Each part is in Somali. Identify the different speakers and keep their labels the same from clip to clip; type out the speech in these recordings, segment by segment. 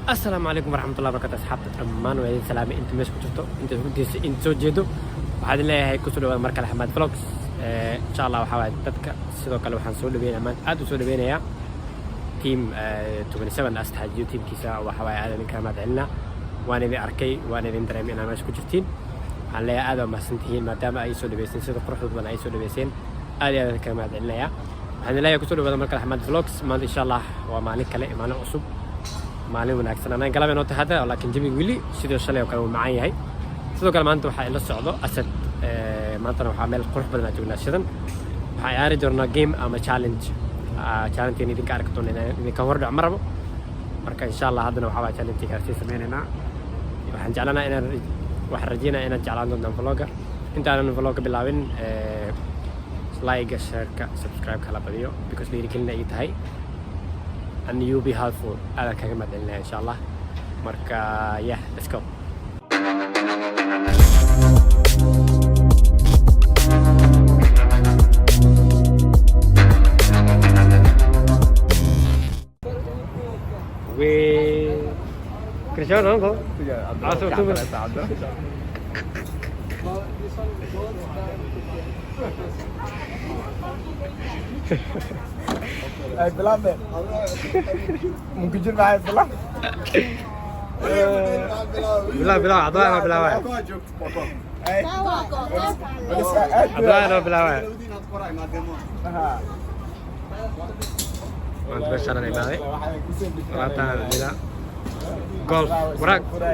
Speaker 1: السلام عليكم ورحمة الله وبركاته أصحابي دمان وعيد سلامي أنتم مش كنتوا أنت سoo jeedo waxaad leeyahay ku soo dhawaad markale Axmed Vlogs insha Allah waxa waad dadka sidoo kale waxaan soo dhaweynaa maanta aad u soo dhaweynayaa team 27 astaxajiyo teamkiisa waxa waay aad idinka mahadcelina waan idin arkay waan idin dareemay inaad meesha ku jirtiin waxaan leeyahay aad waa mahadsantihiin maadaama ay soo dhaweyseen sida quruxda badan ay soo dhaweyseen aad iyo aad idinka mahadcelinayaa waxaan leeyahay ku soo dhawaad markale Axmed Vlogs maanta insha Allah waa maalin kale maalin cusub maalin wanaagsan anaan galabay noo tahay laakiin jawiga wili sidoo shalay oo kale uu macaan yahay sidoo kale maanta waxa ila socdo asad maanta waxa meel qurux badan aan joognaa shidan waxa ciyaari doonaa game ama challenge idinka arki doona idinka hordhac marabo marka insha Allah haddana waxa waa challenge ka sii sameeynaa waxaan jeclanahay inaan wax rajeynaa inaan jeclaan doono vlogga intaanan vlogga bilaabin like share subscribe kala badiyo because dhiirigelin ay tahay and you be helpful aad kaga mahadcelinaya insha Allah marka yeah let's go we Cristiano Ronaldo aso tu
Speaker 2: Ay bilaabay mungkin jir maxay bilaab
Speaker 1: bilaab adana bilaab
Speaker 2: ay
Speaker 1: adana bilaab waan bashara ibaday wata bila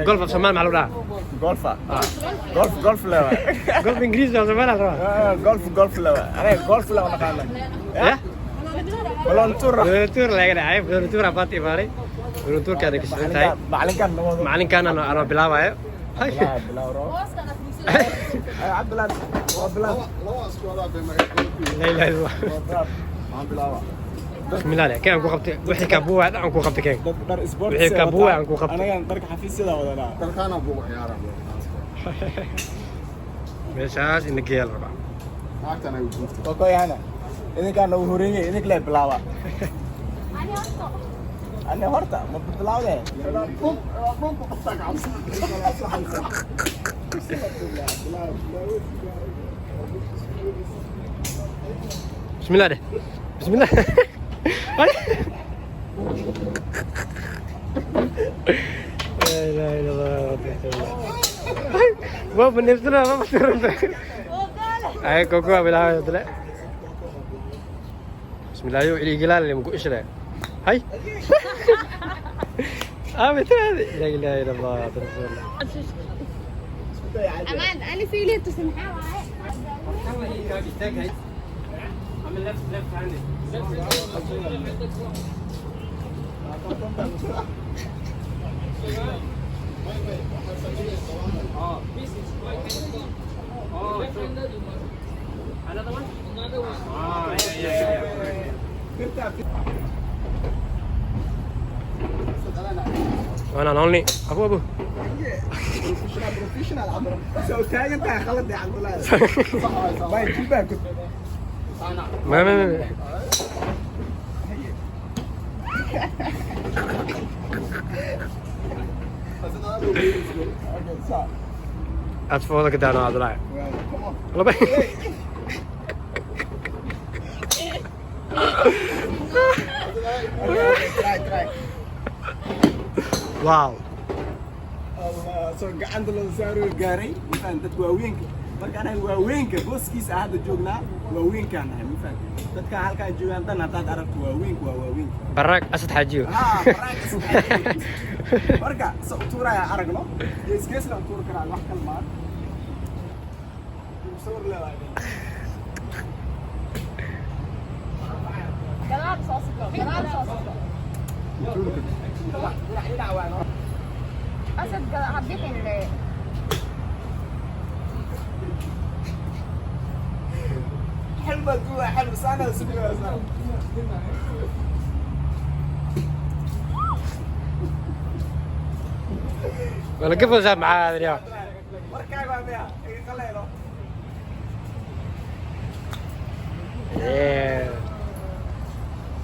Speaker 1: golf Soomaali maxaa lagu dhahaa
Speaker 2: golf lewa
Speaker 1: golf Ingiriis oo Soomaali la rabaa
Speaker 2: golf lewa aniga golf lewa naqaana volunteer
Speaker 1: laga dhahay volunteer abaad imaaray volunteer ka ka shaqeynay macalinkan ana bilaabayo بسم الله عليك كان كوقبت وحي كابوه عن كوقبت كان وحي كابوه عن كوقبت
Speaker 2: انا درك حفيز سدا ولا لا درك انا ابو يا رب
Speaker 1: مشاش انك يا ربع
Speaker 2: معك انا كوكو انا انك كان هوريني انك لا بلاوا انا هرتا ما بتلاو ده
Speaker 1: بسم الله ده بسم الله لا اله الا الله ما بنفسنا ما بترد اي كوكو بلا طلع بسم الله يو الي جلال اللي مكو ايش له هاي لا اله الا الله رسول الله
Speaker 3: امان انا في لي تسمحها
Speaker 1: I'm left handed. Oh, this is oh, another one? Another one. Ah, yeah. وانا نولني ابو
Speaker 2: بروفيشنال عبر سو تاج انت خلط يا عبد الله صح باي كيف كنت
Speaker 1: ما أتفوضك دانو عبد الله والله باي واو
Speaker 2: soo gacanta la saaro gaaray mafaan dadku waaweynka marka anaga waaweynka booskiisa hadda joognaa waaweynkaan nahay mafaan dadka halkaa joogaan dhan haddaad aragto waaweynka waa waaweynka
Speaker 1: براك أسد حاجيو
Speaker 2: marka tuuraya aragno geesgeesna tuur karaa wax kalmaan sawir leedahay
Speaker 3: galaad soo socdo أسد هديك
Speaker 2: حلوة جوا حلو سنة سبيعة سنة
Speaker 1: ولا قبل زاد معاه هذا اليوم
Speaker 2: مركبة بيها خلينا
Speaker 1: ايه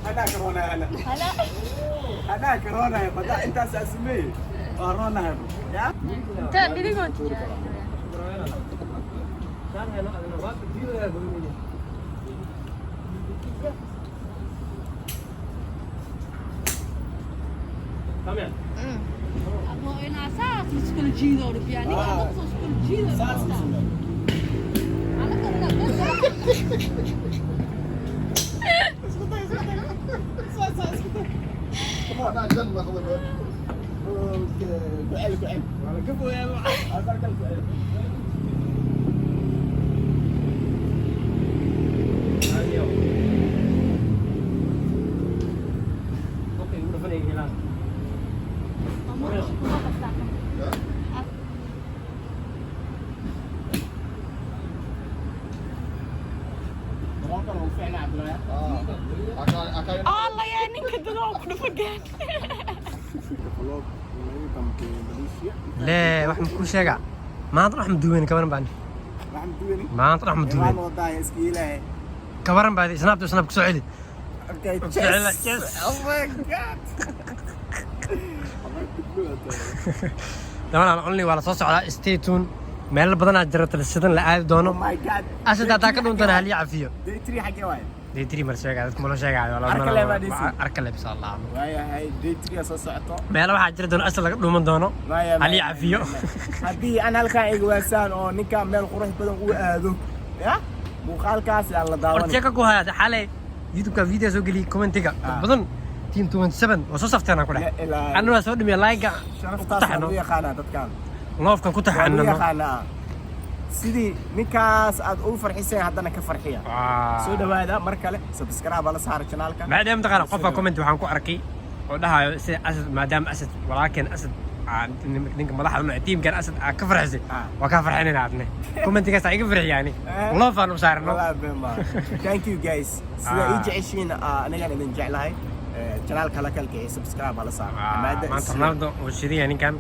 Speaker 2: أنا كورونا أنا أنا كورونا بدأ أنت أسميه كورونا يا
Speaker 3: انت دي قلت ابو انا اساس مسكول جيدو ربياني كان مسكول جيدو
Speaker 2: ساس
Speaker 3: على
Speaker 2: أنا جد ما خذ كعيل كعيل ولا كفو يا هذا كعيل
Speaker 3: الله يا ninka dadoo ku dhufagaan
Speaker 1: lee wax ku sheega maanta wax maduweyn kabaran baan maanta wax maduweyn kabaran baad snap ku soo celi dabana only wala soo socda stay tuned meel badan aad jirto sidan la aadi doono asada ta ka dhuntana hal yafiyo day 3 mar sheegay dadku ma sheegayo arkale bis Allah
Speaker 2: waaya hay day 3 soo socoto
Speaker 1: meel waxa jira doon asal laga dhuuman doono hal yafiyo
Speaker 2: hadii aan halkaan iga waasaan oo ninka meel qurux badan u aado ya muuqaalkaas aan la daawan
Speaker 1: horta ka hayad xalay youtube ka video soo gali commentiga badan team 27 oo soo saftana ku dhax anna soo dhimay like
Speaker 2: taxano yaqaana dadkan
Speaker 1: loofka ku taxano
Speaker 2: yaqaana sidii ninkaas aad ugu farxisay haddana ka farxiya soo dhawaada mar kale subscribe ala saar channelka
Speaker 1: maadaama taqaan qofka comment waxaan ku arkay oo dhahayo si asad maadaama asad walaakin asad ninka madaxda teamkan asad ka farxisay waa ka farxinayna adne commentigaas ay iga farxiyaan loofan u saarno
Speaker 2: thank you guys sida ii jeceshiin aniga idin jeclahay channelka la kalkii subscribe ala saar
Speaker 1: maanta Ronaldo oo shiriya ninkan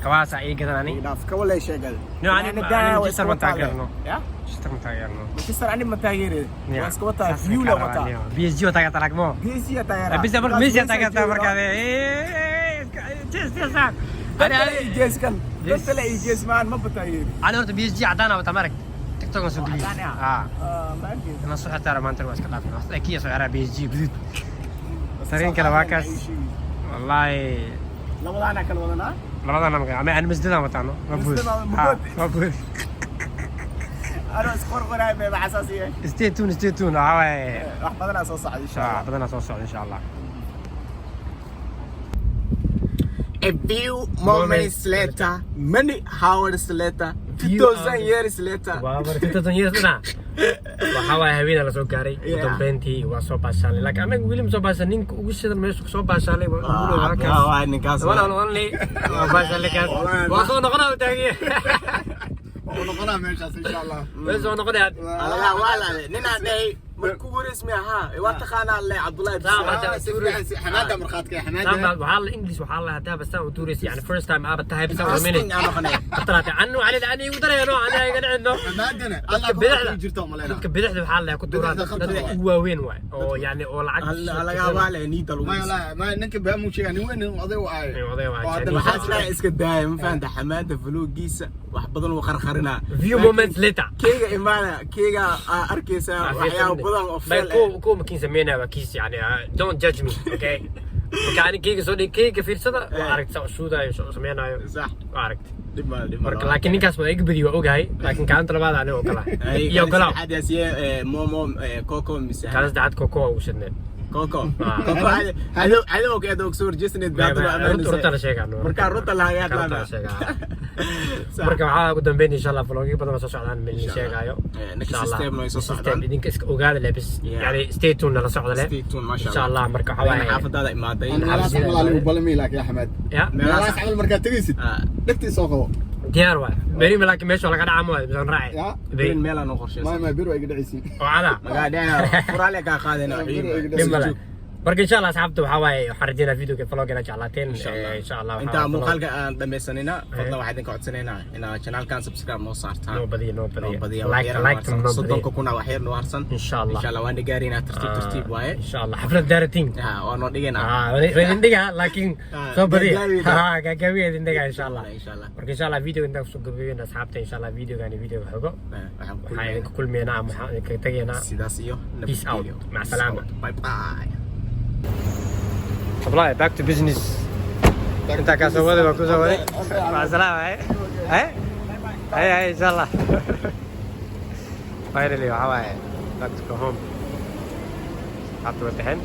Speaker 1: كواس أي كذا أني
Speaker 2: ناف كولا شغال
Speaker 1: أنا مانشستر متاجرنا مانشستر متاجرنا
Speaker 2: مانشستر أنا متاجر بس كوتا فيولا وتا
Speaker 1: بي اس جي وتا كتاك مو
Speaker 2: بي اس جي تاجر
Speaker 1: بس أمر ميسي تاجر تامر كذا جس جس
Speaker 2: أنا إيجاز كان طلع إيجاز مان ما بتاجر
Speaker 1: أنا قلت بي اس جي عدانا وتمرك تيك توك نسوي بي
Speaker 2: ما أدري
Speaker 1: أنا صح ترى ما أنت رواسك لا في أكيد صار بي اس جي بديت سرين كلا واكس والله
Speaker 2: لا أنا كلا ولا
Speaker 1: labadana ma aan masjidana wataano ma buud
Speaker 2: أنا أسخر قراي بحساسية
Speaker 1: stay tuned هاي
Speaker 2: راح بدنا صوص إن شاء الله
Speaker 1: بدنا صوص إن شاء الله
Speaker 2: A few moments later, many hours later, 2000 years later.
Speaker 1: Wow, 2000 years na. Waxaa habeen la soo gaaray dambeyntii waa soo baashalay laakiin anaga wili ma soo baashanin ugu shidan meesha soo baashalay
Speaker 2: waa ninkaas
Speaker 1: wala only baashalay kaas waa soo noqonaa taagiye
Speaker 2: oo noqonaa meeshaas insha Allah
Speaker 1: waa soo noqonaa
Speaker 2: Allah wala nina day markuu wareysmi ahaa waa taqaanaa le Abdullahi xanaada marxaadka xanaada
Speaker 1: waxaa la English waxaa la hadaa bas uu tuuris yani first time aaba tahay bas oo minute qatalaata anu ali ani ugu dareeno ani ay gadhino
Speaker 2: xanaadana Allah baa jirto malena
Speaker 1: dadka bidixda waxaa la ku duraa dad ugu waaweyn waay oo yani oo lacag
Speaker 2: laga waale niida lagu ma ninka baa mu sheegay nin weyn oday waxaa iska daay ma faanta xamaada vloggiisa wax badan oo qarqarina
Speaker 1: few moments later
Speaker 2: keega imaana keega arkaysa waxyaabo
Speaker 1: كو ممكن سمينا بكيس يعني don't judge me okay كان كيك سودي كيك في الصدى وعرفت شو ده سمينا
Speaker 2: صح
Speaker 1: وعرفت لكن نيكاس ما يقبل يوقعي لكن كان طلبات عليه وكلا يوقلا
Speaker 2: حد يسيه مومو كوكو مسح
Speaker 1: كان دعت كوكو وشدنا
Speaker 2: كوكو هذا كده دكتور جسند بيعطوا امان
Speaker 1: رطة شيء عنه
Speaker 2: مركا رطة لا يا
Speaker 1: لا مركا waxaa ugu dambeyn insha Allah vlog badan soo socdaan meel sheegayo
Speaker 2: insha Allah
Speaker 1: system idinka iska ogaada leebis yani stay tuned la socdo le insha Allah marka waxa
Speaker 2: xaafadada imaaday
Speaker 4: xaafadada balmi laakiin ya Ahmed meelaha amal marka tagaysid dhigtii soo qabo
Speaker 1: diyaar waa beri malaki meesha laga dhaamo bisan raaci
Speaker 2: beri meel aan qorsheeyay
Speaker 4: ma beri way dhicisi
Speaker 1: oo ada
Speaker 2: magaadana furaale ka qaadana
Speaker 1: marka insha Allah asxaabta waxa waaye waxaan rajeynaa videoga vlogana jeclaateen insha Allah
Speaker 2: inta muuqaalka aan dhamaysanina fadlan waxaan idin ka codsanaynaa inaad channelkan subscribe noo saartaan
Speaker 1: noo badiyo
Speaker 2: like soddonka kuna wax yar noo harsan insha Allah waan gaarina tartiib waaye
Speaker 1: insha Allah xaflad daaratiin
Speaker 2: oo noo dhigana
Speaker 1: weedin dhiga laakiin soo badiyo gagawiya idin dhiga insha Allah marka insha Allah video inta soo gabeeyna asxaabta insha Allah videogani video xogo waxaan ku kulmeynaa ama waxaan ka tageynaa
Speaker 2: sidaas iyo
Speaker 1: peace out mac salaama
Speaker 2: bye bye
Speaker 1: Apply back to business. Kita kasih wadi bagus wadi. Masalah, inshallah. Finally, how back to go home. After the hand.